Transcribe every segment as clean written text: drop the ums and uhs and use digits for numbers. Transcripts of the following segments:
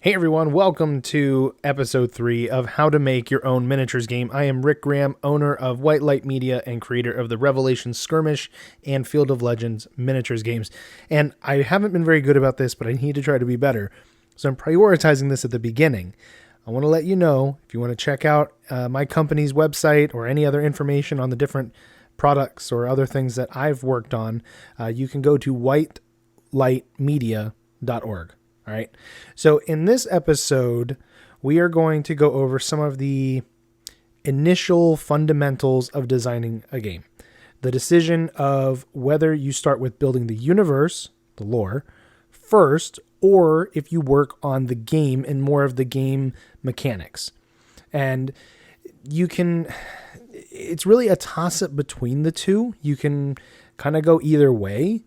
Hey everyone, welcome to episode 3 of How to Make Your Own Miniatures Game. I am Rick Graham, owner of White Light Media and creator of the Revelation Skirmish and Field of Legends miniatures games. And I haven't been very good about this, but I need to try to be better. So I'm prioritizing this at the beginning. I want to let you know, if you want to check out my company's website or any other information on the different products or other things that I've worked on, you can go to whitelightmedia.org. All right. So in this episode, we are going to go over some of the initial fundamentals of designing a game. The decision of whether you start with building the universe, the lore, first, or if you work on the game and more of the game mechanics. And it's really a toss-up between the two. You can kind of go either way.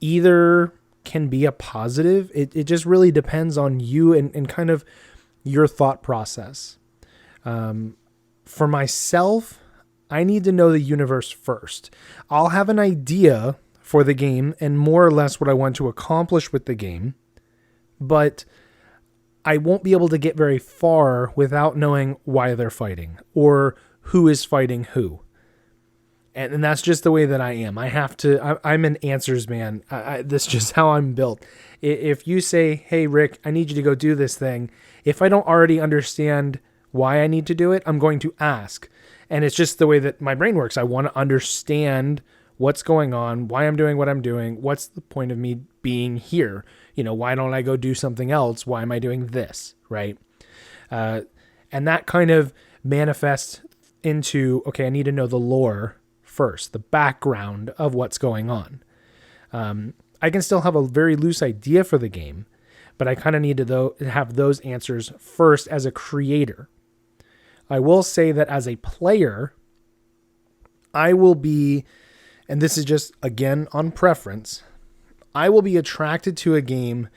Either can be a positive. It just really depends on you and kind of your thought process. For myself, I need to know the universe first. I'll have an idea for the game and more or less what I want to accomplish with the game, but I won't be able to get very far without knowing why they're fighting or who is fighting who. And that's just the way that I am. I'm an answers man. That's just how I'm built. If you say, hey, Rick, I need you to go do this thing, if I don't already understand why I need to do it, I'm going to ask. And it's just the way that my brain works. I want to understand what's going on, why I'm doing what I'm doing, what's the point of me being here? Why don't I go do something else? Why am I doing this, right? And that kind of manifests into, okay, I need to know the lore first, the background of what's going on. I can still have a very loose idea for the game, but I kind of need to have those answers first as a creator. I will say that as a player, I will be, and this is just again on preference, I will be attracted to a game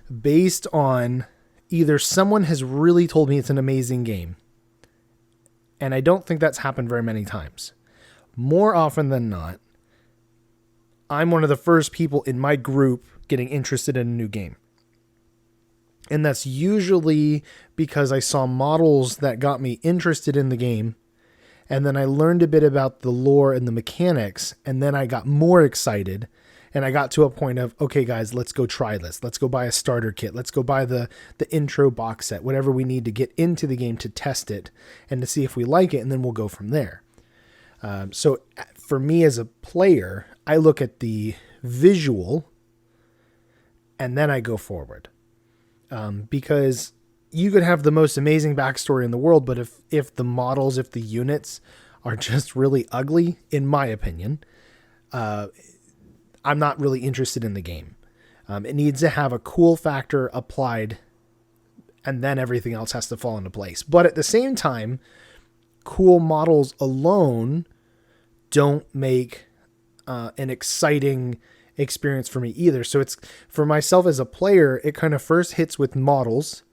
based on either someone has really told me it's an amazing game, and I don't think that's happened very many times. More often than not, I'm one of the first people in my group getting interested in a new game. And that's usually because I saw models that got me interested in the game, and then I learned a bit about the lore and the mechanics, and then I got more excited, and I got to a point of, okay, guys, let's go try this. Let's go buy a starter kit. Let's go buy the intro box set, whatever we need to get into the game to test it and to see if we like it, and then we'll go from there. So for me as a player, I look at the visual and then I go forward. Because you could have the most amazing backstory in the world, but if the models, if the units are just really ugly, in my opinion, I'm not really interested in the game. It needs to have a cool factor applied, and then everything else has to fall into place. But at the same time, cool models alone don't make an exciting experience for me either. So it's for myself as a player, it kind of first hits with models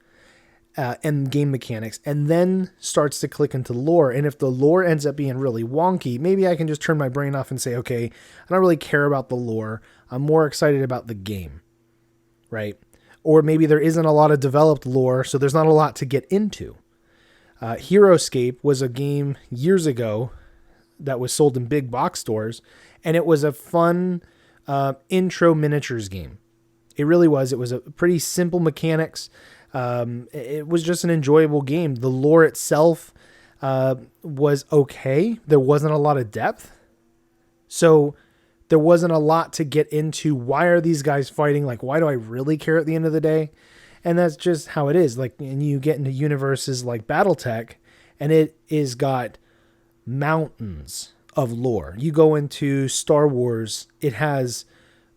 and game mechanics, and then starts to click into lore. And if the lore ends up being really wonky, maybe I can just turn my brain off and say, okay, I don't really care about the lore. I'm more excited about the game, right? Or maybe there isn't a lot of developed lore, so there's not a lot to get into. Heroescape was a game years ago that was sold in big box stores, and it was a fun intro miniatures game. It really was. It was a pretty simple mechanics. It was just an enjoyable game. The lore itself was okay. There wasn't a lot of depth, so there wasn't a lot to get into. Why are these guys fighting? Like, why do I really care at the end of the day? And that's just how it is. Like, and you get into universes like BattleTech, and it is got mountains of lore. You go into Star Wars, it has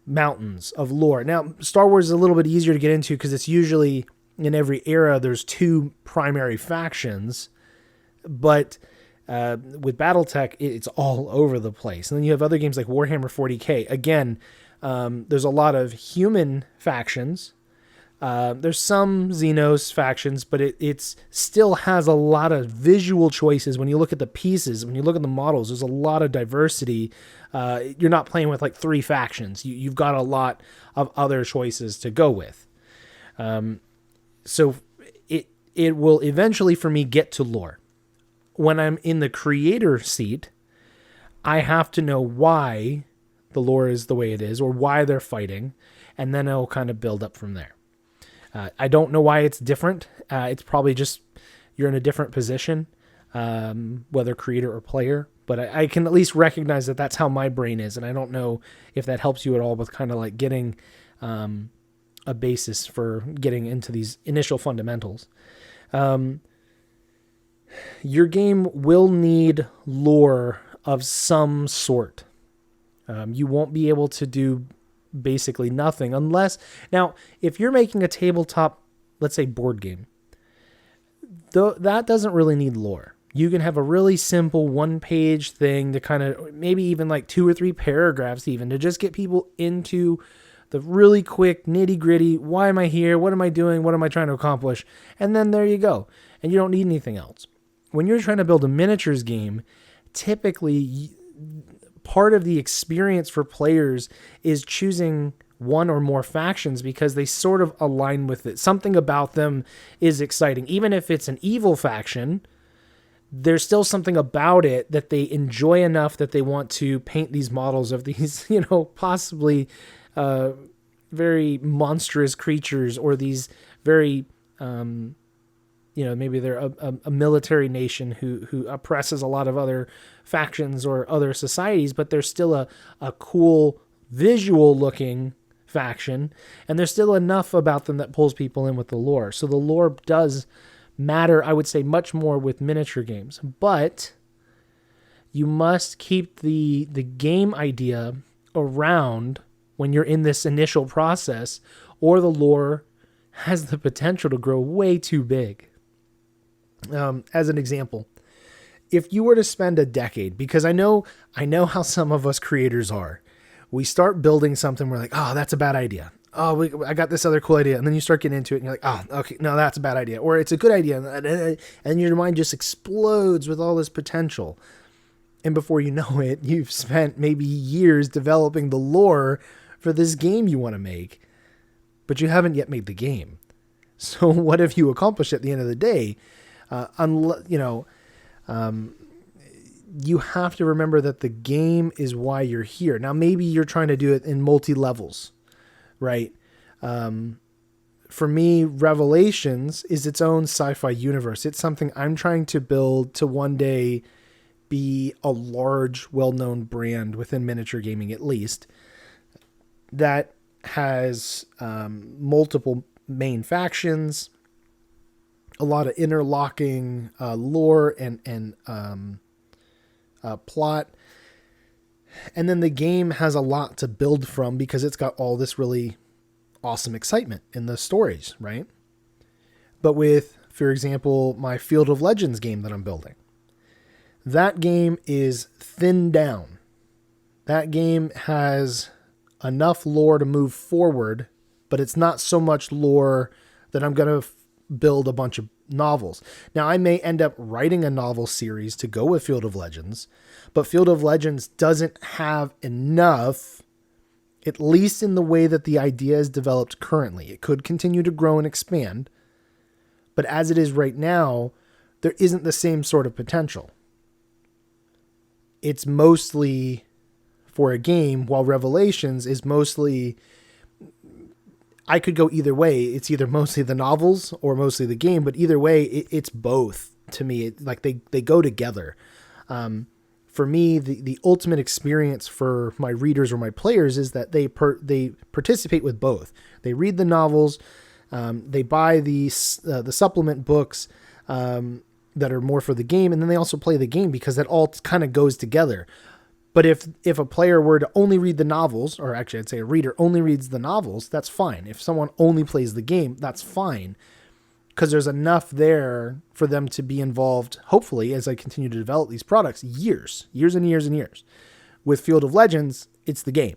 mountains of lore. Now, Star Wars is a little bit easier to get into because it's usually in every era there's two primary factions, but with BattleTech, it's all over the place. And then you have other games like Warhammer 40K. Again, there's a lot of human factions. There's some Xenos factions, but it still has a lot of visual choices. When you look at the pieces, when you look at the models, there's a lot of diversity. You're not playing with like 3 factions. You've got a lot of other choices to go with. So it will eventually for me get to lore. When I'm in the creator seat, I have to know why the lore is the way it is or why they're fighting, and then it'll kind of build up from there. I don't know why it's different. It's probably just you're in a different position, whether creator or player, but I can at least recognize that that's how my brain is, and I don't know if that helps you at all with kind of like getting a basis for getting into these initial fundamentals. Your game will need lore of some sort. You won't be able to do basically nothing unless... Now, if you're making a tabletop, let's say board game, that doesn't really need lore. You can have a really simple one-page thing to kind of, maybe even like 2 or 3 paragraphs even, to just get people into the really quick nitty-gritty, why am I here, what am I doing, what am I trying to accomplish, and then there you go. And you don't need anything else. When you're trying to build a miniatures game, typically part of the experience for players is choosing one or more factions because they sort of align with it. Something about them is exciting. Even if it's an evil faction, there's still something about it that they enjoy enough that they want to paint these models of these, possibly very monstrous creatures, or these very, maybe they're a military nation who oppresses a lot of other factions or other societies, but they're still a cool visual looking faction, and there's still enough about them that pulls people in with the lore. So the lore does matter, I would say, much more with miniature games, but you must keep the game idea around when you're in this initial process, or the lore has the potential to grow way too big. As an example, if you were to spend a decade, because I know how some of us creators are, we start building something, we're like, oh, that's a bad idea. Oh, I got this other cool idea. And then you start getting into it and you're like, oh, okay, no, that's a bad idea. Or it's a good idea. And your mind just explodes with all this potential. And before you know it, you've spent maybe years developing the lore for this game you want to make, but you haven't yet made the game. So what have you accomplished at the end of the day? You have to remember that the game is why you're here. Now, maybe you're trying to do it in multi-levels, right? For me, Revelations is its own sci-fi universe. It's something I'm trying to build to one day be a large, well-known brand within miniature gaming, at least, that has multiple main factions, a lot of interlocking lore and plot. And then the game has a lot to build from because it's got all this really awesome excitement in the stories, right? But with, for example, my Field of Legends game that I'm building, that game is thinned down. That game has enough lore to move forward, but it's not so much lore that I'm going to build a bunch of novels. Now, I may end up writing a novel series to go with Field of Legends, but Field of Legends doesn't have enough, at least in the way that the idea is developed currently. It could continue to grow and expand, but as it is right now, there isn't the same sort of potential. It's mostly for a game, while Revelations is mostly... I could go either way. It's either mostly the novels or mostly the game, but either way, it's both to me. They go together. For me, the ultimate experience for my readers or my players is that they participate with both. They read the novels, they buy the supplement books that are more for the game, and then they also play the game because that all kind of goes together. But if a player were to only read the novels, or actually I'd say a reader only reads the novels, that's fine. If someone only plays the game, that's fine. Because there's enough there for them to be involved, hopefully, as I continue to develop these products, years and years and years. With Field of Legends, it's the game.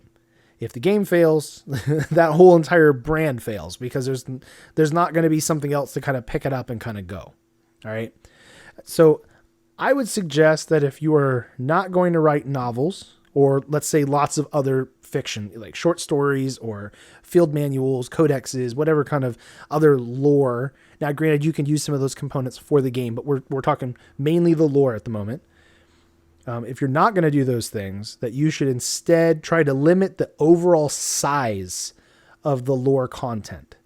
If the game fails, that whole entire brand fails, because there's not going to be something else to kind of pick it up and kind of go. All right. So I would suggest that if you are not going to write novels, or let's say lots of other fiction, like short stories or field manuals, codexes, whatever kind of other lore. Now, granted, you can use some of those components for the game, but we're talking mainly the lore at the moment. If you're not going to do those things, that you should instead try to limit the overall size of the lore content.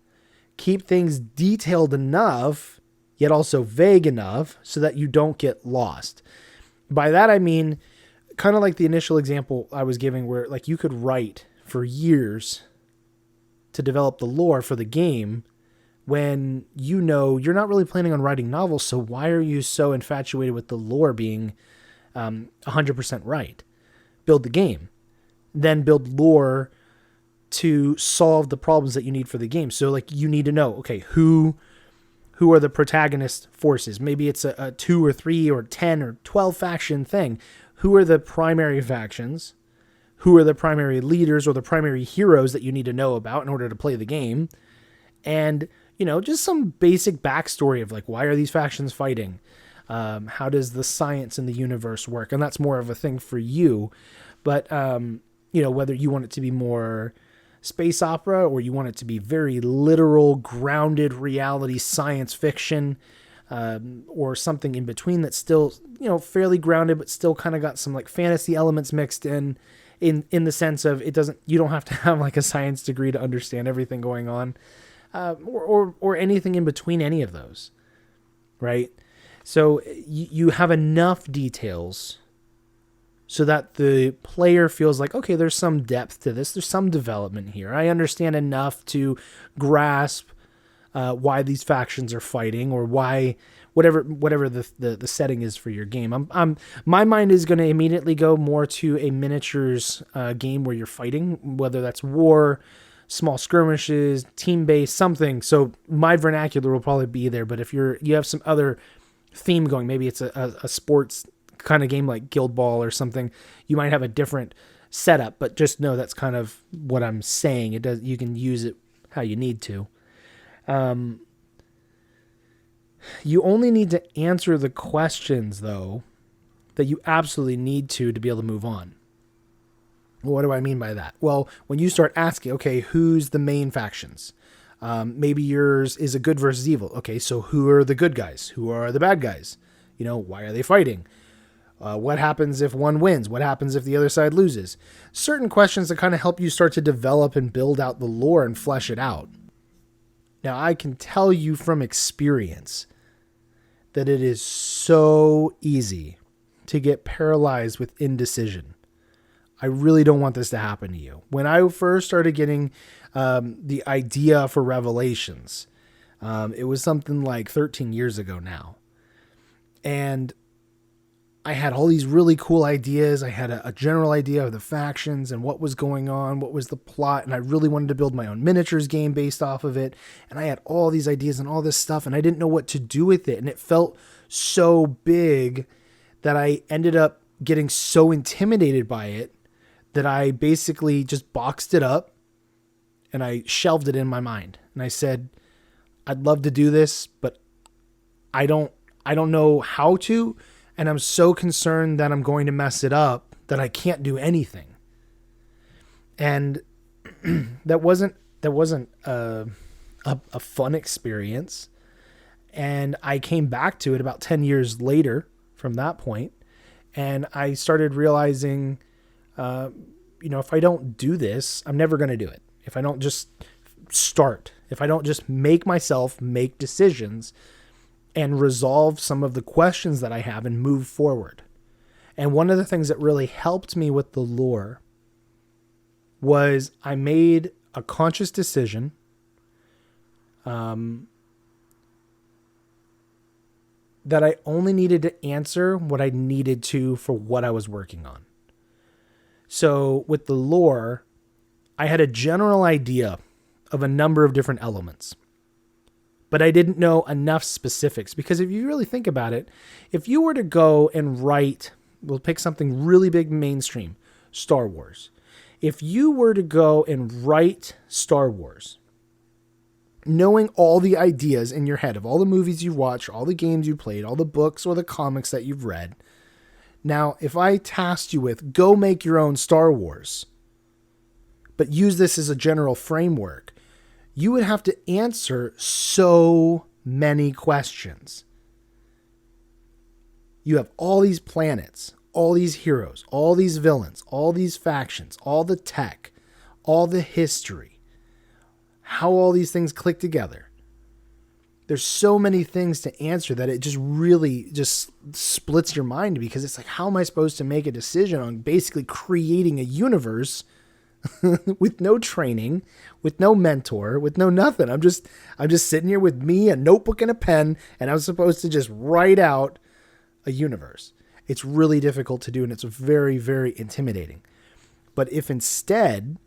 Keep things detailed enough, yet also vague enough so that you don't get lost. By that, I mean, kind of like the initial example I was giving where like you could write for years to develop the lore for the game when you know you're not really planning on writing novels. So why are you so infatuated with the lore being 100% right? Build the game, then build lore to solve the problems that you need for the game. So like you need to know, okay, who are the protagonist forces? Maybe it's a 2 or 3 or 10 or 12 faction thing. Who are the primary factions? Who are the primary leaders or the primary heroes that you need to know about in order to play the game? And, you know, just some basic backstory of like, why are these factions fighting? How does the science in the universe work? And that's more of a thing for you. But, you know, whether you want it to be more space opera or you want it to be very literal, grounded reality science fiction, or something in between that's still, you know, fairly grounded, but still kind of got some like fantasy elements mixed in the sense of you don't have to have like a science degree to understand everything going on, or anything in between any of those. Right. So you have enough details so that the player feels like, okay, there's some depth to this. There's some development here. I understand enough to grasp why these factions are fighting, or why whatever the setting is for your game. My mind is going to immediately go more to a miniatures game where you're fighting, whether that's war, small skirmishes, team-based, something. So my vernacular will probably be there. But if you have some other theme going, maybe it's a sports kind of game like Guild Ball or something, you might have a different setup. But just know that's kind of what I'm saying. You can use it how you need to. You only need to answer the questions, though, that you absolutely need to be able to move on. What do I mean by that? Well, when you start asking, okay, who's the main factions? Maybe yours is a good versus evil. Okay, so who are the good guys? Who are the bad guys? You know, why are they fighting? What happens if one wins? What happens if the other side loses? Certain questions that kind of help you start to develop and build out the lore and flesh it out. Now, I can tell you from experience that it is so easy to get paralyzed with indecision. I really don't want this to happen to you. When I first started getting the idea for Revelations, it was something like 13 years ago now. And I had all these really cool ideas. I had a general idea of the factions and what was going on, what was the plot, and I really wanted to build my own miniatures game based off of it. And I had all these ideas and all this stuff, and I didn't know what to do with it. And it felt so big that I ended up getting so intimidated by it that I basically just boxed it up and I shelved it in my mind. And I said, I'd love to do this, but I don't know how to. And I'm so concerned that I'm going to mess it up that I can't do anything. And that wasn't a fun experience. And I came back to it about 10 years later from that point. And I started realizing, if I don't do this, I'm never going to do it. If I don't just start, if I don't just make myself make decisions and resolve some of the questions that I have and move forward. And one of the things that really helped me with the lore was I made a conscious decision that I only needed to answer what I needed to for what I was working on. So with the lore, I had a general idea of a number of different elements. But I didn't know enough specifics, because if you really think about it, if you were to go and write, we'll pick something really big mainstream, Star Wars. If you were to go and write Star Wars, knowing all the ideas in your head of all the movies you watched, all the games you played, all the books or the comics that you've read. Now, if I tasked you with, go make your own Star Wars, but use this as a general framework. You would have to answer so many questions. You have all these planets, all these heroes, all these villains, all these factions, all the tech, all the history, how all these things click together. There's so many things to answer that it just really just splits your mind, because it's like, how am I supposed to make a decision on basically creating a universe with no training, with no mentor, with no nothing? I'm just sitting here with me, a notebook and a pen, and I'm supposed to just write out a universe. It's really difficult to do, and it's very, very intimidating. But if instead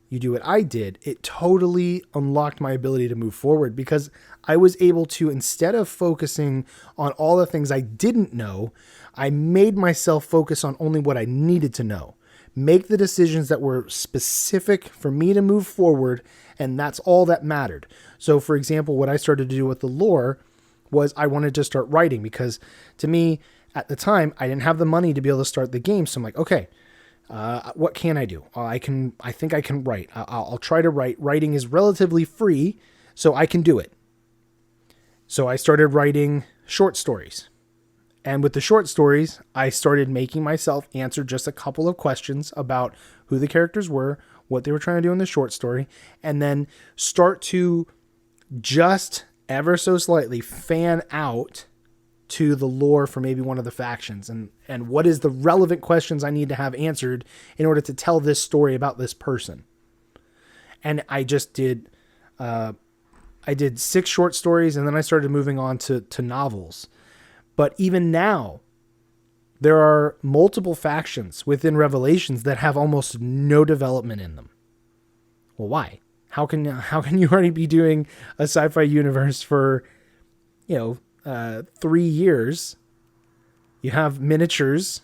you do what I did, it totally unlocked my ability to move forward, because I was able to, instead of focusing on all the things I didn't know, I made myself focus on only what I needed to know. Make the decisions that were specific for me to move forward, and that's all that mattered. So, for example, what I started to do with the lore was I wanted to start writing, because to me, at the time, I didn't have the money to be able to start the game. So I'm like, okay, what can I do? I think I can write. I'll try to write. Writing is relatively free, so I can do it. So I started writing short stories. And with the short stories, I started making myself answer just a couple of questions about who the characters were, what they were trying to do in the short story, and then start to just ever so slightly fan out to the lore for maybe one of the factions, and what is the relevant questions I need to have answered in order to tell this story about this person. And I just did, I did 6 short stories, and then I started moving on to novels. But even now, there are multiple factions within Revelations that have almost no development in them. Well, why? How can you already be doing a sci-fi universe for, 3 years? You have miniatures,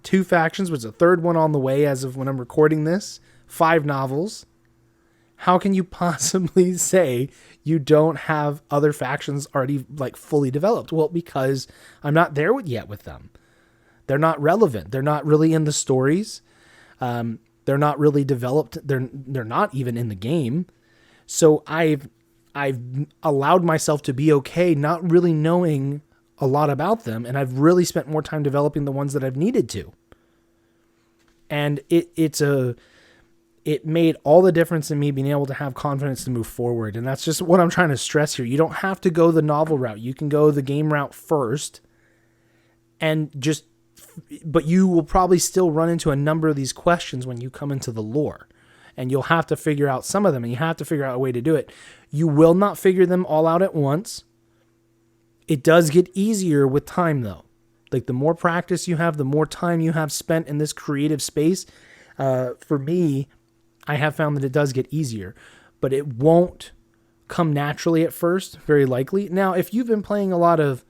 2 factions, with a third one on the way as of when I'm recording this, 5 novels. How can you possibly say you don't have other factions already fully developed? Well, because I'm not there yet with them. They're not relevant. They're not really in the stories. They're not really developed. They're not even in the game. So I've allowed myself to be okay not really knowing a lot about them, and I've really spent more time developing the ones that I've needed to. And it made all the difference in me being able to have confidence to move forward. And that's just what I'm trying to stress here. You don't have to go the novel route. You can go the game route first, but you will probably still run into a number of these questions when you come into the lore, and you'll have to figure out some of them, and you have to figure out a way to do it. You will not figure them all out at once. It does get easier with time, though. Like, the more practice you have, the more time you have spent in this creative space. For me, I have found that it does get easier, but it won't come naturally at first, very likely. Now, if you've been playing a lot of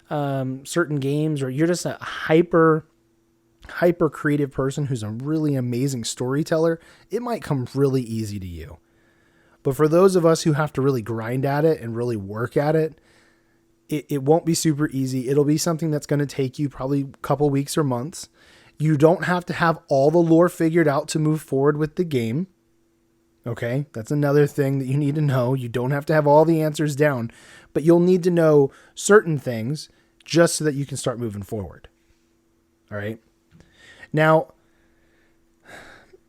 certain games, or you're just a hyper creative person who's a really amazing storyteller, it might come really easy to you. But for those of us who have to really grind at it and really work at it, it won't be super easy. It'll be something that's going to take you probably a couple weeks or months. You don't have to have all the lore figured out to move forward with the game. Okay, that's another thing that you need to know. You don't have to have all the answers down, but you'll need to know certain things just so that you can start moving forward. All right. Now,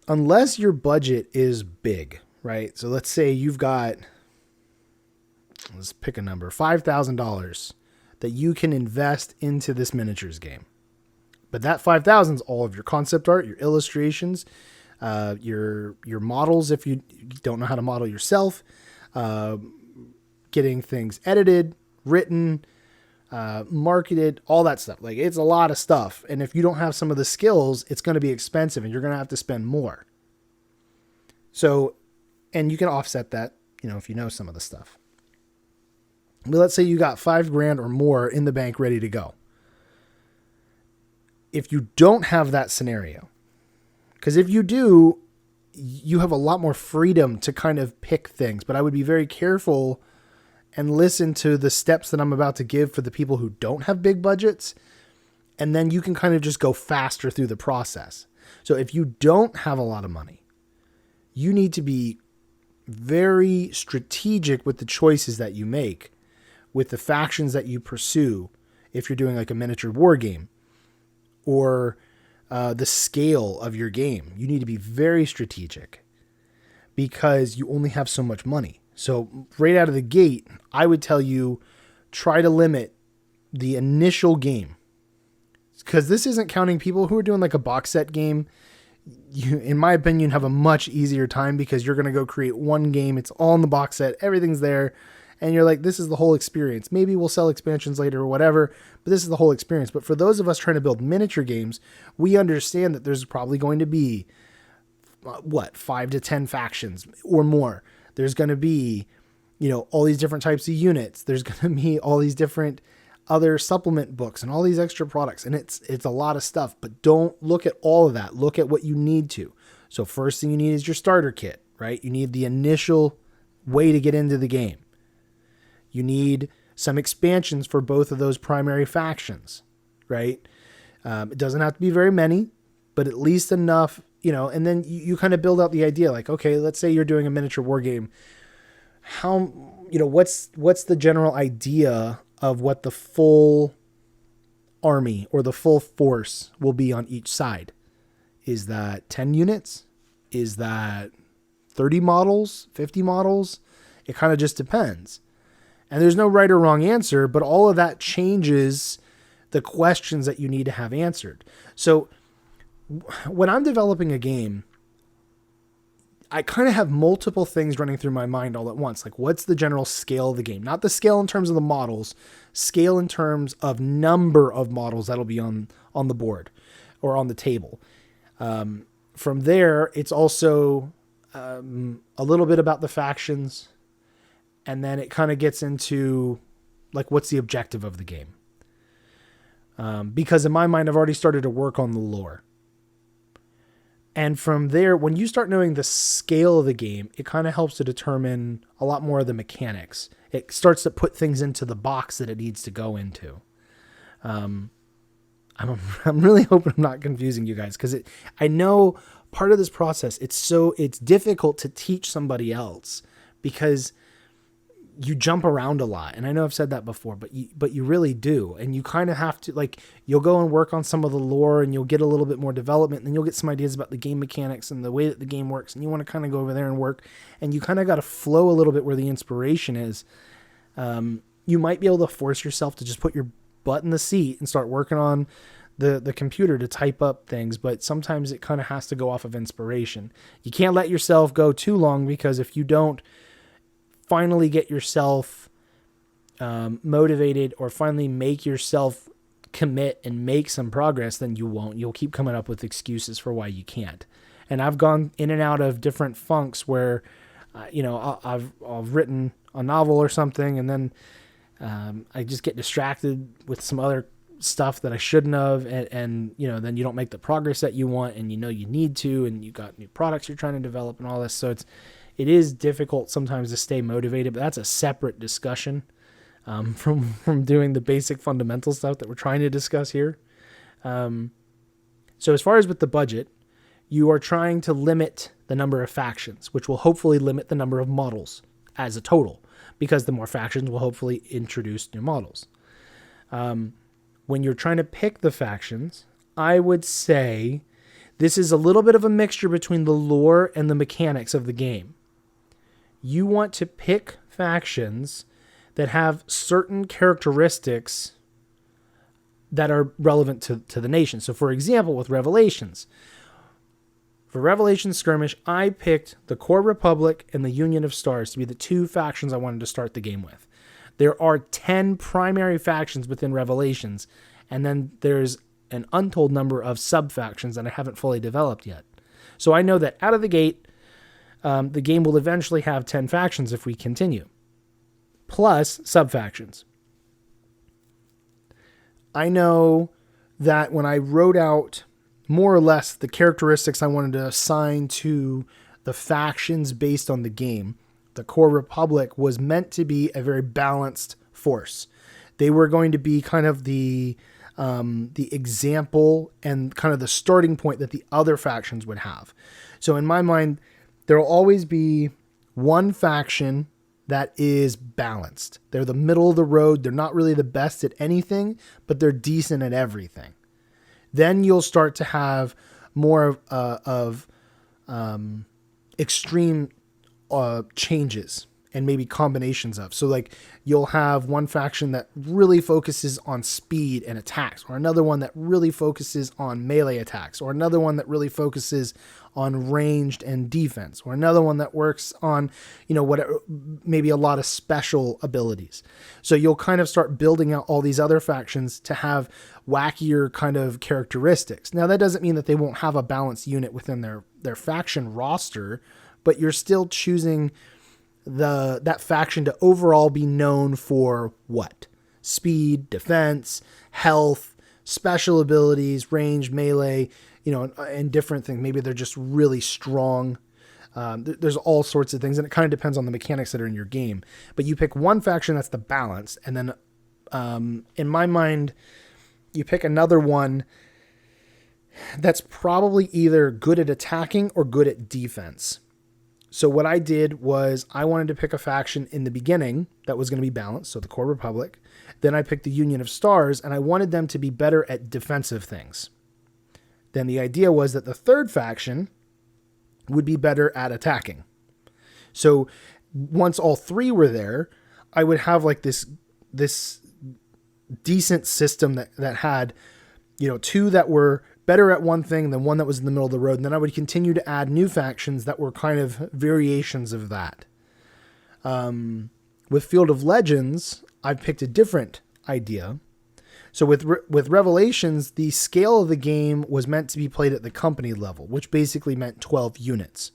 unless your budget is big, right? So let's say you've got, let's pick a number, $5,000 that you can invest into this miniatures game. But that $5,000 is all of your concept art, your illustrations, your models if you don't know how to model yourself, getting things edited, written, marketed, all that stuff. Like, it's a lot of stuff. And if you don't have some of the skills, it's going to be expensive and you're going to have to spend more. So, and you can offset that, if you know some of the stuff. But let's say you got $5,000 or more in the bank ready to go. If you don't have that scenario, because if you do, you have a lot more freedom to kind of pick things, but I would be very careful and listen to the steps that I'm about to give for the people who don't have big budgets. And then you can kind of just go faster through the process. So if you don't have a lot of money, you need to be very strategic with the choices that you make, with the factions that you pursue. If you're doing like a miniature war game, or the scale of your game, you need to be very strategic because you only have so much money. So right out of the gate, I would tell you, try to limit the initial game, because this isn't counting people who are doing like a box set game. You, in my opinion, have a much easier time because you're going to go create one game. It's all in the box set. Everything's there. And you're like, this is the whole experience. Maybe we'll sell expansions later or whatever, but this is the whole experience. But for those of us trying to build miniature games, we understand that there's probably going to be 5 to 10 factions or more. There's going to be, all these different types of units. There's going to be all these different other supplement books and all these extra products. And it's a lot of stuff, but don't look at all of that. Look at what you need to. So first thing you need is your starter kit, right? You need the initial way to get into the game. You need some expansions for both of those primary factions, right? It doesn't have to be very many, but at least enough, and then you kind of build out the idea like, okay, let's say you're doing a miniature war game. How, what's the general idea of what the full army or the full force will be on each side? Is that 10 units? Is that 30 models, 50 models? It kind of just depends. And there's no right or wrong answer, but all of that changes the questions that you need to have answered. So when I'm developing a game, I kind of have multiple things running through my mind all at once. Like, what's the general scale of the game? Not the scale in terms of the models, scale in terms of number of models that'll be on the board or on the table. From there, it's also a little bit about the factions. And then it kind of gets into like, what's the objective of the game? Because in my mind, I've already started to work on the lore. And from there, when you start knowing the scale of the game, it kind of helps to determine a lot more of the mechanics. It starts to put things into the box that it needs to go into. I'm really hoping I'm not confusing you guys, because I know part of this process, it's difficult to teach somebody else because you jump around a lot. And I know I've said that before, but you really do. And you kind of have to, like, you'll go and work on some of the lore and you'll get a little bit more development, and then you'll get some ideas about the game mechanics and the way that the game works. And you want to kind of go over there and work, and you kind of got to flow a little bit where the inspiration is. You might be able to force yourself to just put your butt in the seat and start working on the computer to type up things, but sometimes it kind of has to go off of inspiration. You can't let yourself go too long, because if you don't finally get yourself motivated, or finally make yourself commit and make some progress, then you won't. You'll keep coming up with excuses for why you can't. And I've gone in and out of different funks where, I've written a novel or something, and then I just get distracted with some other stuff that I shouldn't have, and then you don't make the progress that you want, and you need to, and you got new products you're trying to develop and all this. So it is difficult sometimes to stay motivated, but that's a separate discussion from doing the basic fundamental stuff that we're trying to discuss here. So as far as with the budget, you are trying to limit the number of factions, which will hopefully limit the number of models as a total, because the more factions will hopefully introduce new models. When you're trying to pick the factions, I would say this is a little bit of a mixture between the lore and the mechanics of the game. You want to pick factions that have certain characteristics that are relevant to the nation. So for example, with Revelations, for Revelations Skirmish, I picked the Core Republic and the Union of Stars to be the two factions I wanted to start the game with. There are 10 primary factions within Revelations, and then there's an untold number of sub-factions that I haven't fully developed yet. So I know that out of the gate, the game will eventually have 10 factions if we continue, plus sub-factions. I know that when I wrote out more or less the characteristics I wanted to assign to the factions based on the game, the Core Republic was meant to be a very balanced force. They were going to be kind of the example and kind of the starting point that the other factions would have. So in my mind, there will always be one faction that is balanced. They're the middle of the road. They're not really the best at anything, but they're decent at everything. Then you'll start to have more of extreme changes and maybe combinations of. So like you'll have one faction that really focuses on speed and attacks, or another one that really focuses on melee attacks, or another one that really focuses on ranged and defense, or another one that works on, whatever, maybe a lot of special abilities. So you'll kind of start building out all these other factions to have wackier kind of characteristics. Now that doesn't mean that they won't have a balanced unit within their faction roster, but you're still choosing that faction to overall be known for what? Speed, defense, health, special abilities, range, melee, and different things. Maybe they're just really strong. There's all sorts of things, and it kind of depends on the mechanics that are in your game. But you pick one faction that's the balance, and then in my mind, you pick another one that's probably either good at attacking or good at defense. So what I did was I wanted to pick a faction in the beginning that was going to be balanced, so the Core Republic. Then I picked the Union of Stars, and I wanted them to be better at defensive things. Then the idea was that the third faction would be better at attacking. So once all three were there, I would have like this decent system that had, two that were better at one thing than one that was in the middle of the road. And then I would continue to add new factions that were kind of variations of that. With Field of Legends, I've picked a different idea. So with Revelations, the scale of the game was meant to be played at the company level, which basically meant 12 units.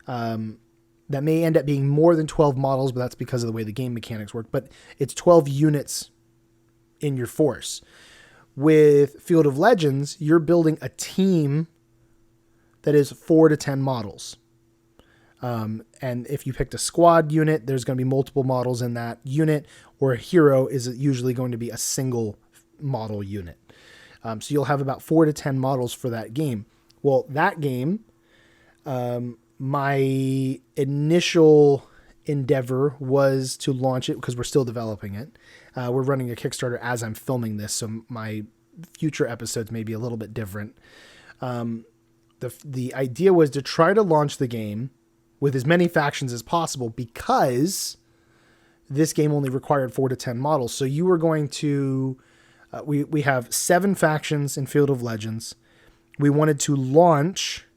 That may end up being more than 12 models, but that's because of the way the game mechanics work. But it's 12 units in your force. With Field of Legends, you're building a team that is 4 to 10 models. And if you picked a squad unit, there's going to be multiple models in that unit, or a hero is usually going to be a single model unit. So you'll have about 4 to 10 models for that game. Well, that game, my initial endeavor was to launch it because we're still developing it. We're running a Kickstarter as I'm filming this, so my future episodes may be a little bit different. The idea was to try to launch the game with as many factions as possible, because this game only required 4 to 10 models. So you were going to, we have 7 factions in Field of Legends. We wanted to launch,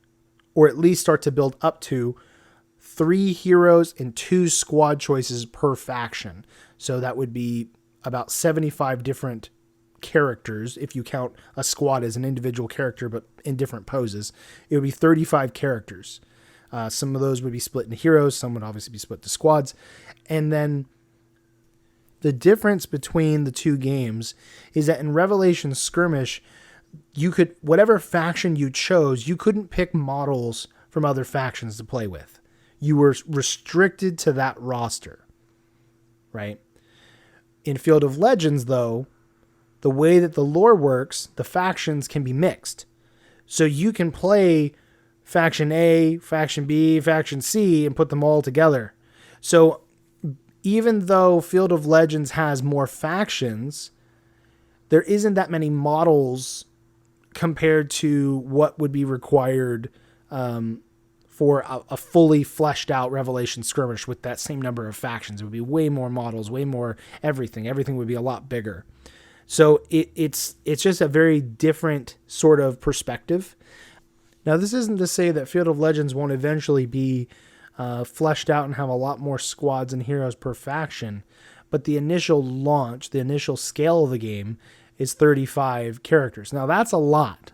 or at least start to build up to, 3 heroes and 2 squad choices per faction. So that would be about 75 different characters. If you count a squad as an individual character, but in different poses, it would be 35 characters. Some of those would be split into heroes. Some would obviously be split to squads. And then the difference between the two games is that in Revelation Skirmish, you could, whatever faction you chose, you couldn't pick models from other factions to play with. You were restricted to that roster, right? In Field of Legends, though, the way that the lore works, the factions can be mixed. So you can play faction A, faction B, faction C, and put them all together. So even though Field of Legends has more factions, there isn't that many models compared to what would be required for a fully fleshed out Revelation Skirmish with that same number of factions. It would be way more models, way more everything. Everything would be a lot bigger. So it's just a very different sort of perspective. Now, this isn't to say that Field of Legends won't eventually be fleshed out and have a lot more squads and heroes per faction, but the initial launch, the initial scale of the game is 35 characters. Now, that's a lot.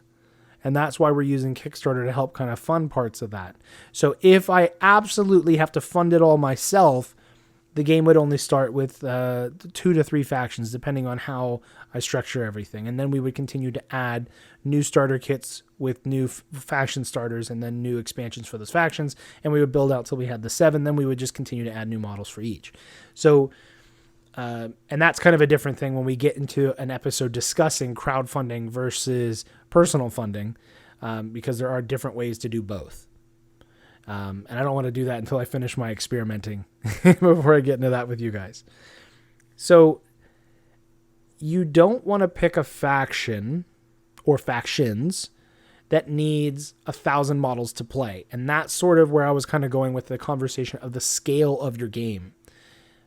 And that's why we're using Kickstarter to help kind of fund parts of that. So if I absolutely have to fund it all myself, the game would only start with 2 to 3 factions, depending on how I structure everything. And then we would continue to add new starter kits with new faction starters and then new expansions for those factions. And we would build out till we had the 7. Then we would just continue to add new models for each. So, and that's kind of a different thing when we get into an episode discussing crowdfunding versus personal funding, because there are different ways to do both. And I don't want to do that until I finish my experimenting before I get into that with you guys. So you don't want to pick a faction or factions that needs 1,000 models to play. And that's sort of where I was kind of going with the conversation of the scale of your game.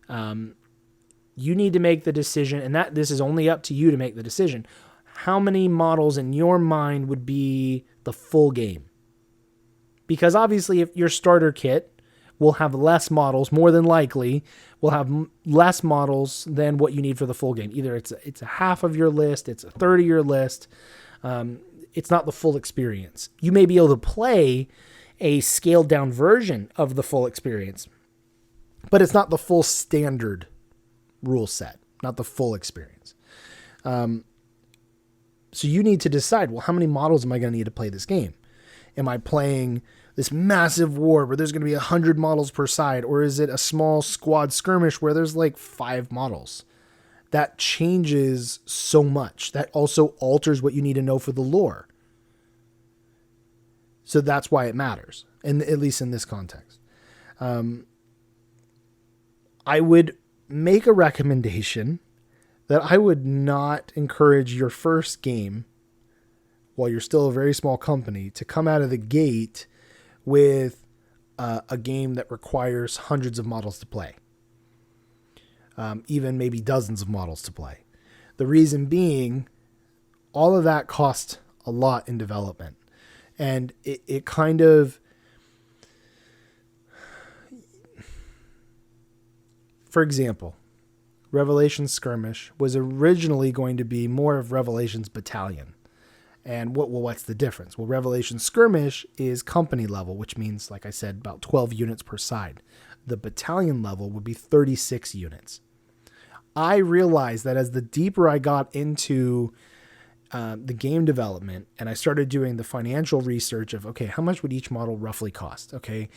You need to make the decision, and that this is only up to you to make the decision. How many models in your mind would be the full game? Because obviously if your starter kit will have less models, more than likely will have less models than what you need for the full game. Either it's a half of your list, it's a third of your list. It's not the full experience. You may be able to play a scaled down version of the full experience, but it's not the full standard rule set, not the full experience. So you need to decide, well, how many models am I going to need to play this game? Am I playing this massive war where there's going to be 100 models per side? Or is it a small squad skirmish where there's like 5 models? That changes so much. That also alters what you need to know for the lore. So that's why it matters, and at least in this context. I would make a recommendation that I would not encourage your first game, while you're still a very small company, to come out of the gate with a game that requires hundreds of models to play. Even maybe dozens of models to play. The reason being, all of that costs a lot in development. And it kind of, for example, Revelation Skirmish was originally going to be more of Revelation's Battalion. And what's the difference? Well, Revelation Skirmish is company level, which means, like I said, about 12 units per side. The battalion level would be 36 units. I realized that as the deeper I got into the game development and I started doing the financial research of, okay, how much would each model roughly cost? Okay.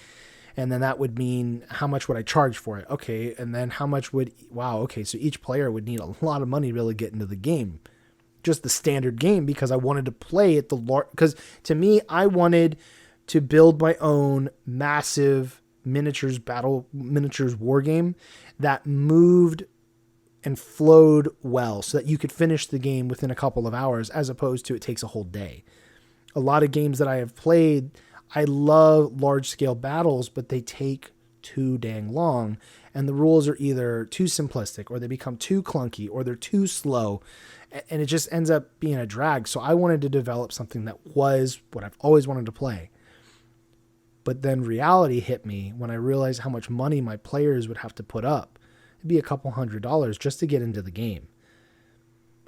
And then that would mean how much would I charge for it? Okay. And then how much would, okay. So each player would need a lot of money to really get into the game. Just the standard game, because I wanted to play at because to me, I wanted to build my own massive miniatures war game that moved and flowed well so that you could finish the game within a couple of hours, as opposed to it takes a whole day. A lot of games that I have played, I love large scale battles, but they take too dang long, and the rules are either too simplistic, or they become too clunky, or they're too slow, and it just ends up being a drag. So I wanted to develop something that was what I've always wanted to play. But then reality hit me when I realized how much money my players would have to put up. It'd be a couple $100 just to get into the game.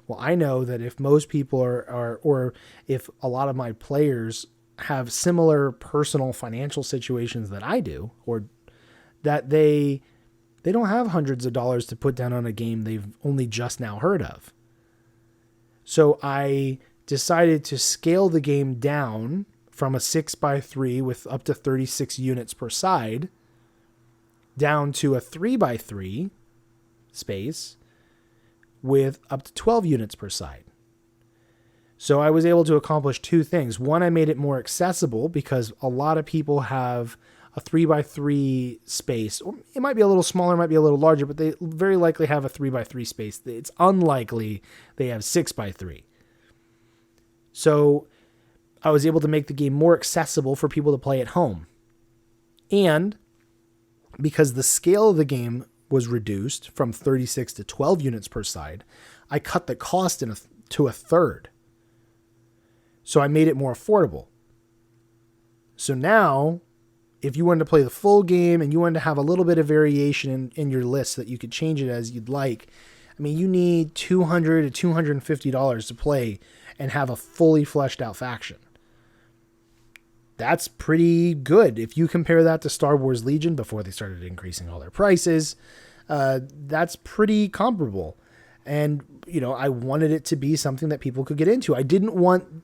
Well, I know that if most people or if a lot of my players have similar personal financial situations that I do, or that they don't have hundreds of dollars to put down on a game they've only just now heard of. So I decided to scale the game down from a 6x3 with up to 36 units per side down to a 3x3 space with up to 12 units per side. So I was able to accomplish two things. One, I made it more accessible because a lot of people have a 3x3 space. Or it might be a little smaller, it might be a little larger, but they very likely have a 3x3 space. It's unlikely they have 6x3. So I was able to make the game more accessible for people to play at home. And because the scale of the game was reduced from 36 to 12 units per side, I cut the cost to a third. So I made it more affordable. So now, if you wanted to play the full game and you wanted to have a little bit of variation in your list so that you could change it as you'd like, I mean, you need $200 to $250 to play and have a fully fleshed out faction. That's pretty good. If you compare that to Star Wars Legion before they started increasing all their prices, that's pretty comparable. And, I wanted it to be something that people could get into. I didn't want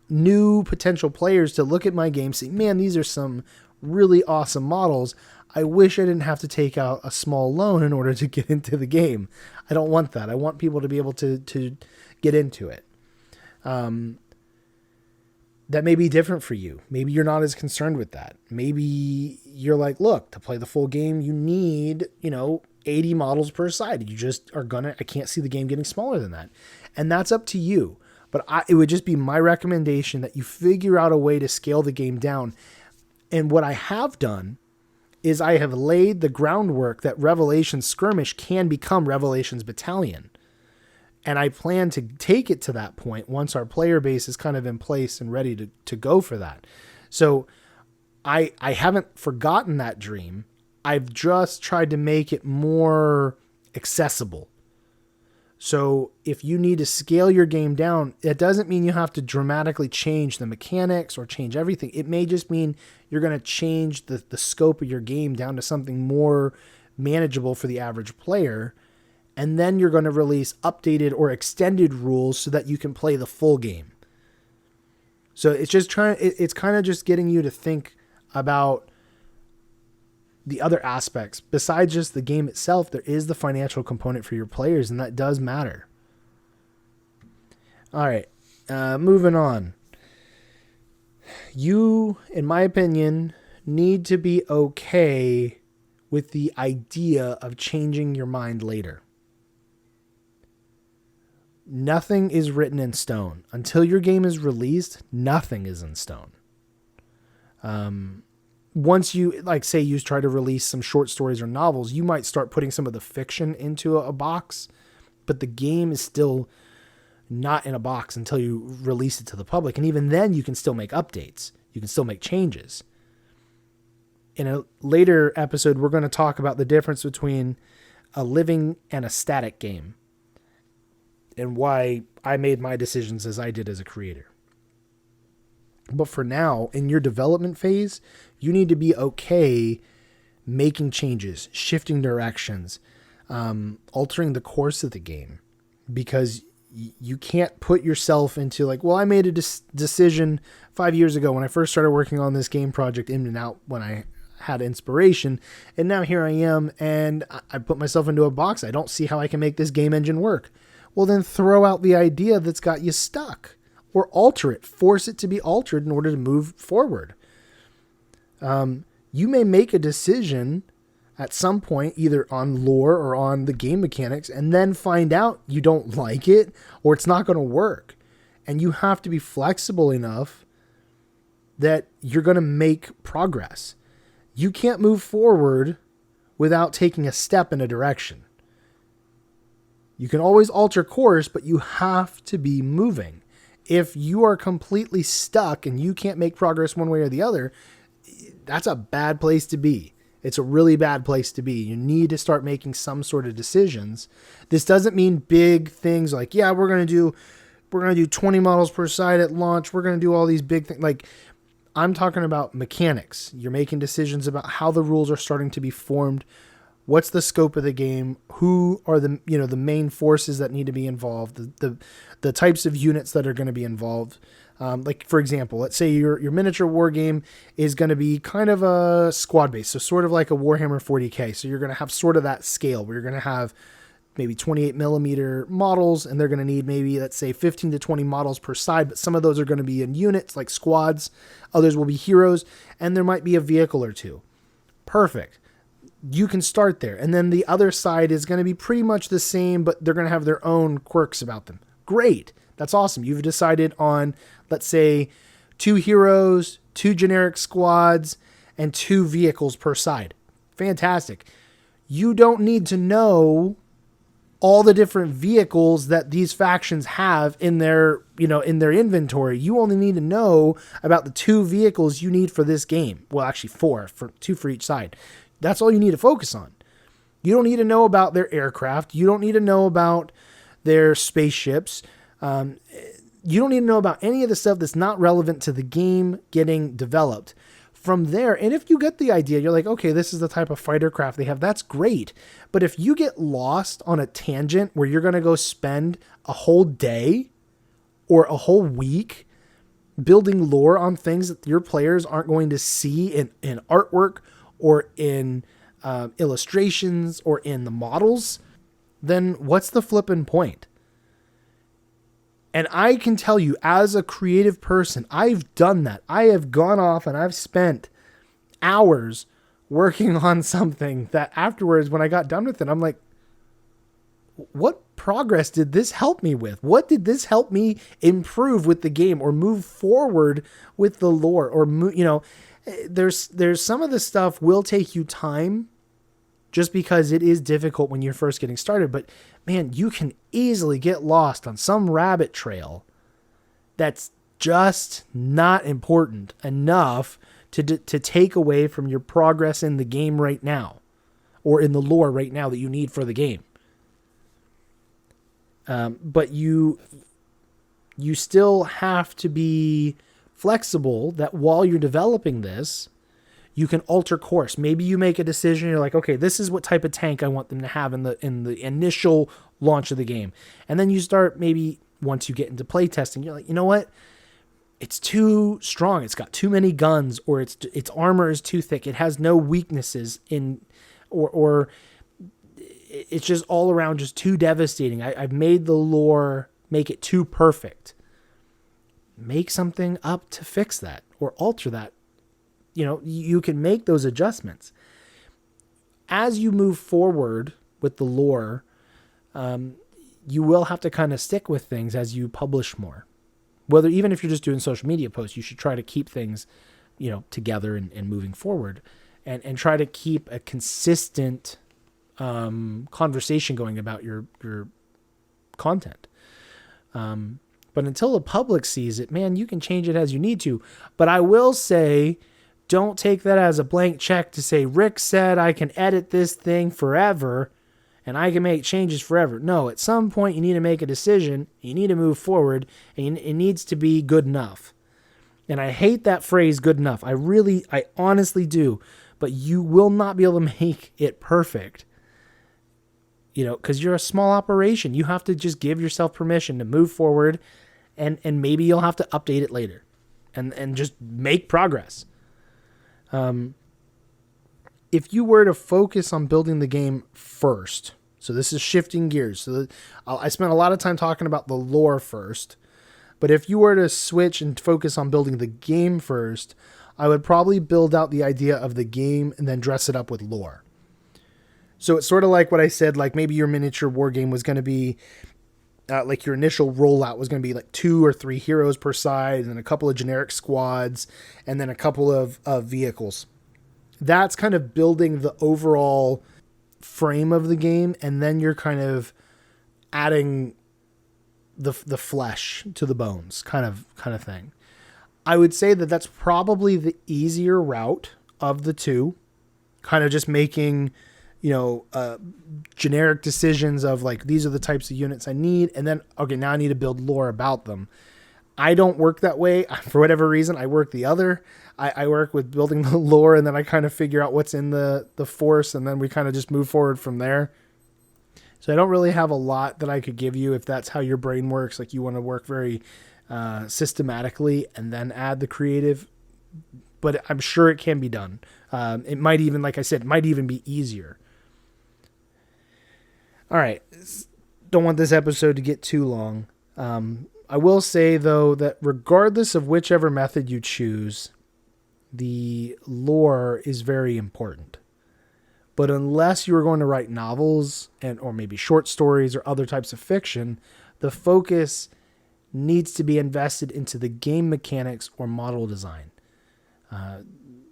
new potential players to look at my game and say, man, these are some really awesome models. I wish I didn't have to take out a small loan in order to get into the game. I don't want that. I want people to be able to get into it. that may be different for you. Maybe you're not as concerned with that. Maybe you're like, look, to play the full game, you need, 80 models per side. You just are I can't see the game getting smaller than that. And that's up to you. But it would just be my recommendation that you figure out a way to scale the game down. And what I have done is I have laid the groundwork that Revelations Skirmish can become Revelations Battalion. And I plan to take it to that point once our player base is kind of in place and ready to go for that. So I haven't forgotten that dream. I've just tried to make it more accessible. So if you need to scale your game down, it doesn't mean you have to dramatically change the mechanics or change everything. It may just mean you're going to change the scope of your game down to something more manageable for the average player. And then you're going to release updated or extended rules so that you can play the full game. So it's kind of just getting you to think about the other aspects. Besides just the game itself, there is the financial component for your players, and that does matter. All right, moving on. You, in my opinion, need to be okay with the idea of changing your mind later. Nothing is written in stone. Until your game is released, nothing is in stone. Once you, say you try to release some short stories or novels, you might start putting some of the fiction into a box, but the game is still not in a box until you release it to the public. And even then you can still make updates. You can still make changes. In a later episode, we're going to talk about the difference between a living and a static game, and why I made my decisions as I did as a creator. But for now, in your development phase, you need to be okay making changes, shifting directions, altering the course of the game, because you can't put yourself into I made a decision 5 years ago when I first started working on this game project in and out when I had inspiration, and now here I am and I put myself into a box. I don't see how I can make this game engine work. Well, then throw out the idea that's got you stuck, or alter it, force it to be altered in order to move forward. You may make a decision at some point, either on lore or on the game mechanics, and then find out you don't like it or it's not going to work. And you have to be flexible enough that you're going to make progress. You can't move forward without taking a step in a direction. You can always alter course, but you have to be moving. If you are completely stuck and you can't make progress one way or the other, that's a bad place to be. It's a really bad place to be. You need to start making some sort of decisions. This doesn't mean big things like, we're going to do 20 models per side at launch. We're going to do all these big things. I'm talking about mechanics. You're making decisions about how the rules are starting to be formed. What's the scope of the game? Who are the main forces that need to be involved? The types of units that are going to be involved. For example, let's say your miniature war game is going to be kind of a squad base, so sort of like a Warhammer 40K. So you're going to have sort of that scale where you're going to have maybe 28 millimeter models, and they're going to need maybe, let's say, 15 to 20 models per side. But some of those are going to be in units like squads. Others will be heroes, and there might be a vehicle or two. Perfect. You can start there. And then the other side is going to be pretty much the same, but they're going to have their own quirks about them. Great. That's awesome. You've decided on, let's say, 2 heroes, 2 generic squads, and 2 vehicles per side. Fantastic. You don't need to know all the different vehicles that these factions have in their inventory. You only need to know about the 2 vehicles you need for this game. Well, actually 4, 2 for each side. That's all you need to focus on. You don't need to know about their aircraft. You don't need to know about their spaceships. You don't need to know about any of the stuff that's not relevant to the game getting developed. From there, and if you get the idea, you're like, okay, this is the type of fighter craft they have, that's great. But if you get lost on a tangent where you're going to go spend a whole day or a whole week building lore on things that your players aren't going to see in artwork or in illustrations or in the models, then what's the flipping point? And I can tell you, as a creative person, I've done that. I have gone off and I've spent hours working on something that afterwards, when I got done with it, I'm like, what progress did this help me with? What did this help me improve with the game or move forward with the lore? Or, there's some of the stuff will take you time just because it is difficult when you're first getting started. But man, you can easily get lost on some rabbit trail that's just not important enough to take away from your progress in the game right now, or in the lore right now that you need for the game. But you still have to be flexible that while you're developing this, you can alter course. Maybe you make a decision. You're like, okay, this is what type of tank I want them to have in the initial launch of the game. And then you start, maybe once you get into play testing, you're like, you know what? It's too strong. It's got too many guns, or its armor is too thick. It has no weaknesses or it's just all around just too devastating. I've made the lore make it too perfect. Make something up to fix that or alter that. You can make those adjustments. As you move forward with the lore, you will have to kind of stick with things as you publish more. Even if you're just doing social media posts, you should try to keep things, together and moving forward, and try to keep a consistent conversation going about your content. But until the public sees it, man, you can change it as you need to. But I will say, don't take that as a blank check to say, Rick said I can edit this thing forever and I can make changes forever. No, at some point you need to make a decision. You need to move forward, and it needs to be good enough. And I hate that phrase, good enough. I honestly do. But you will not be able to make it perfect. Because you're a small operation. You have to just give yourself permission to move forward, and maybe you'll have to update it later and just make progress. If you were to focus on building the game first, so this is shifting gears. So I spent a lot of time talking about the lore first, but if you were to switch and focus on building the game first, I would probably build out the idea of the game and then dress it up with lore. So it's sort of like what I said, like maybe your miniature war game was going to be like your initial rollout was going to be like 2 or 3 heroes per side, and then a couple of generic squads, and then a couple of vehicles. That's kind of building the overall frame of the game, and then you're kind of adding the flesh to the bones kind of thing. I would say that that's probably the easier route of the two, kind of just making, generic decisions of like, these are the types of units I need. And then, okay, now I need to build lore about them. I don't work that way. For whatever reason, I work the other. I work with building the lore, and then I kind of figure out what's in the force, and then we kind of just move forward from there. So I don't really have a lot that I could give you if that's how your brain works. Like, you want to work very systematically and then add the creative. But I'm sure it can be done. It might even, like I said, it might even be easier. All right. Don't want this episode to get too long. I will say, though, that regardless of whichever method you choose, the lore is very important. But unless you are going to write novels or maybe short stories or other types of fiction, the focus needs to be invested into the game mechanics or model design.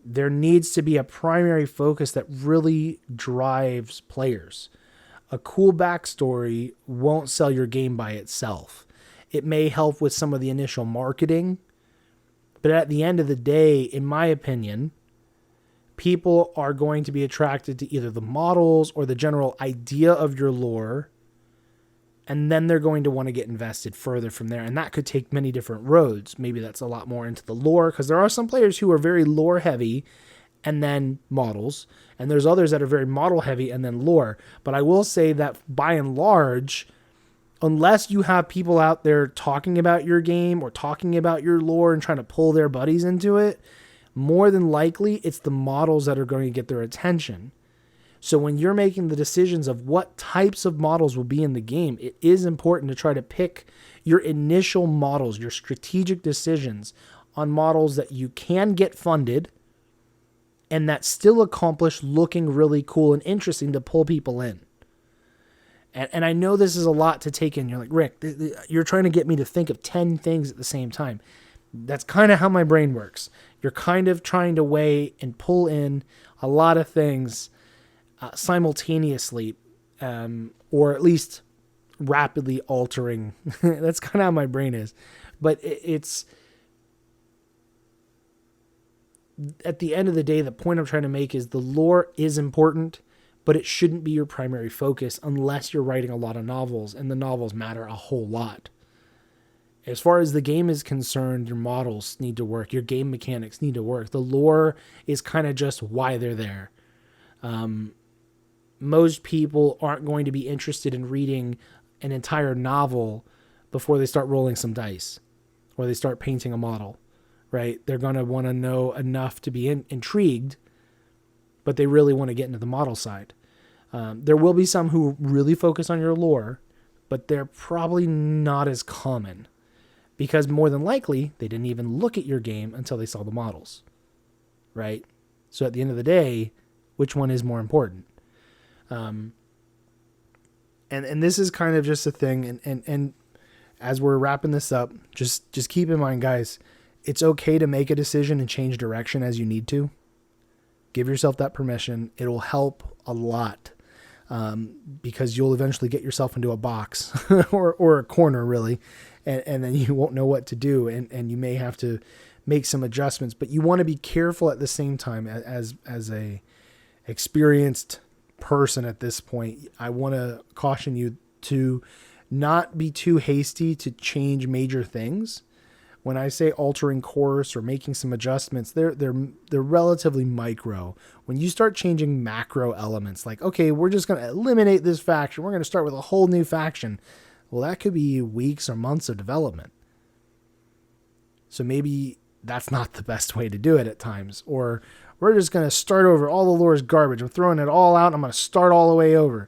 There needs to be a primary focus that really drives players. A cool backstory won't sell your game by itself. It may help with some of the initial marketing, but at the end of the day, in my opinion, people are going to be attracted to either the models or the general idea of your lore, and then they're going to want to get invested further from there. And that could take many different roads. Maybe that's a lot more into the lore, because there are some players who are very lore heavy and then models, and there's others that are very model heavy and then lore. But I will say that by and large, unless you have people out there talking about your game or talking about your lore and trying to pull their buddies into it, more than likely it's the models that are going to get their attention. So when you're making the decisions of what types of models will be in the game, it is important to try to pick your initial models, your strategic decisions on models that you can get funded and that still accomplish looking really cool and interesting to pull people in. And I know this is a lot to take in. You're like, Rick, you're trying to get me to think of 10 things at the same time. That's kind of how my brain works. You're kind of trying to weigh and pull in a lot of things simultaneously, or at least rapidly altering. That's kind of how my brain is. But it's at the end of the day, the point I'm trying to make is the lore is important, but it shouldn't be your primary focus unless you're writing a lot of novels, and the novels matter a whole lot. As far as the game is concerned, your models need to work. Your game mechanics need to work. The lore is kind of just why they're there. Most people aren't going to be interested in reading an entire novel before they start rolling some dice or they start painting a model, right? They're going to want to know enough to be intrigued, but they really want to get into the model side. There will be some who really focus on your lore, but they're probably not as common because more than likely they didn't even look at your game until they saw the models, right? So at the end of the day, which one is more important? And this is kind of just a thing. And as we're wrapping this up, just keep in mind, guys, it's okay to make a decision and change direction as you need to. Give yourself that permission. It will help a lot, because you'll eventually get yourself into a box or a corner really. And then you won't know what to do. And you may have to make some adjustments, but you want to be careful at the same time as a experienced person at this point. I want to caution you to not be too hasty to change major things. When I say altering course or making some adjustments, they're relatively micro. When you start changing macro elements, like, okay, we're just going to eliminate this faction. We're going to start with a whole new faction. Well, that could be weeks or months of development. So maybe that's not the best way to do it at times. Or we're just going to start over. All the lore is garbage. I'm throwing it all out. And I'm going to start all the way over.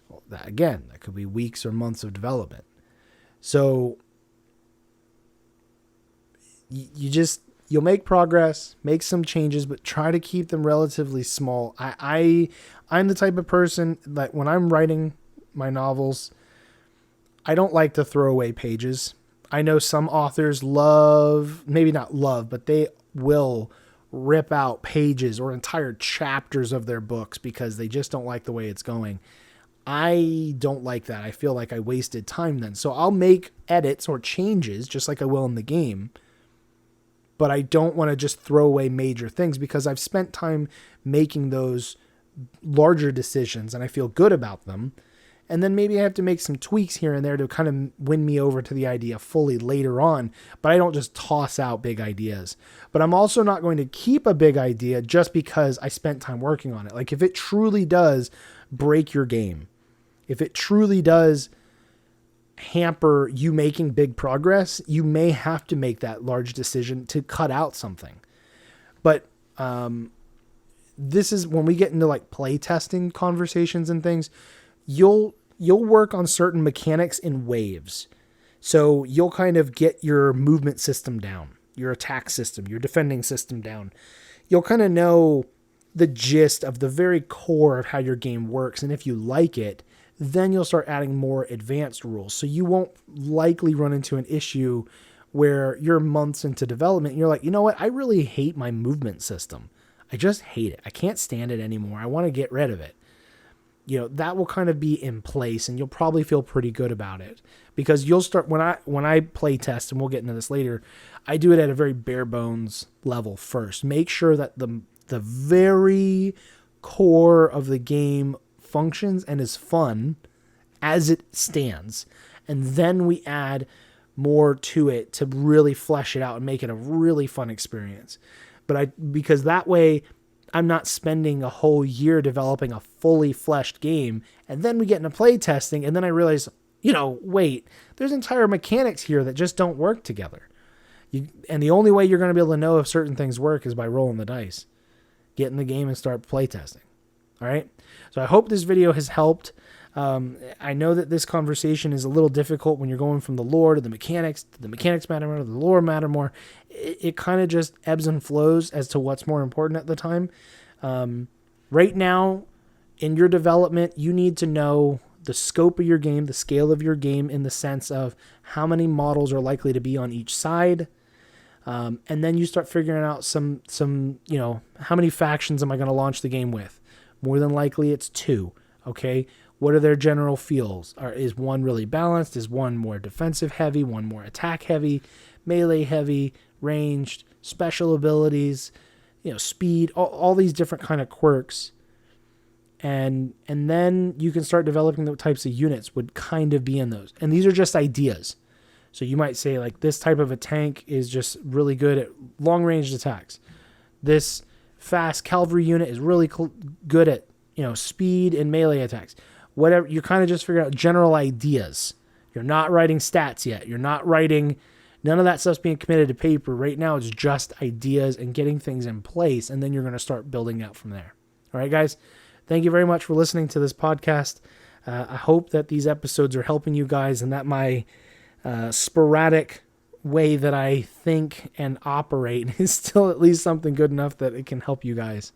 Well, that could be weeks or months of development. So you'll make progress, make some changes, but try to keep them relatively small. I'm the type of person that when I'm writing my novels, I don't like to throw away pages. I know some authors maybe not love, but they will rip out pages or entire chapters of their books because they just don't like the way it's going. I don't like that. I feel like I wasted time then. So I'll make edits or changes just like I will in the game, but I don't want to just throw away major things because I've spent time making those larger decisions and I feel good about them. And then maybe I have to make some tweaks here and there to kind of win me over to the idea fully later on. But I don't just toss out big ideas. But I'm also not going to keep a big idea just because I spent time working on it. Like if it truly does break your game, if it truly does hamper you making big progress, you may have to make that large decision to cut out something. But this is when we get into like play testing conversations and things, you'll work on certain mechanics in waves. So you'll kind of get your movement system down, your attack system, your defending system down. You'll kind of know the gist of the very core of how your game works. And if you like it, then you'll start adding more advanced rules. So you won't likely run into an issue where you're months into development and you're like, you know what? I really hate my movement system. I just hate it. I can't stand it anymore. I want to get rid of it. You know, that will kind of be in place and you'll probably feel pretty good about it because you'll start when I play test, and we'll get into this later, I do it at a very bare bones level first. Make sure that the very core of the game functions and is fun as it stands. And then we add more to it to really flesh it out and make it a really fun experience. Because that way I'm not spending a whole year developing a fully fleshed game. And then we get into play testing. And then I realize, wait, there's entire mechanics here that just don't work together. And the only way you're going to be able to know if certain things work is by rolling the dice. Get in the game and start play testing. All right. So I hope this video has helped. I know that this conversation is a little difficult when you're going from the lore to the mechanics matter more, to the lore matter more. It kind of just ebbs and flows as to what's more important at the time. Right now, in your development, you need to know the scope of your game, the scale of your game, in the sense of how many models are likely to be on each side. And then you start figuring out some, how many factions am I going to launch the game with? More than likely it's 2. Okay. What are their general feels? Is one really balanced? Is one more defensive heavy? One more attack heavy? Melee heavy? Ranged? Special abilities? Speed? All these different kind of quirks. And then you can start developing the types of units would kind of be in those. And these are just ideas. So you might say, like, this type of a tank is just really good at long-range attacks. This fast cavalry unit is really good at, speed and melee attacks. Whatever, you kind of just figure out general ideas. You're not writing stats yet. You're not writing, none of that stuff's being committed to paper. Right now, it's just ideas and getting things in place, and then you're going to start building out from there. All right, guys? Thank you very much for listening to this podcast. I hope that these episodes are helping you guys, and that my sporadic way that I think and operate is still at least something good enough that it can help you guys.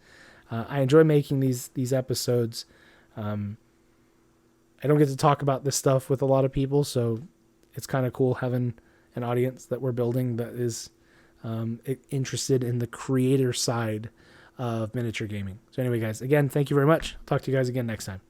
I enjoy making these episodes. I don't get to talk about this stuff with a lot of people, so it's kind of cool having an audience that we're building that is interested in the creator side of miniature gaming. So anyway, guys, again, thank you very much. Talk to you guys again next time.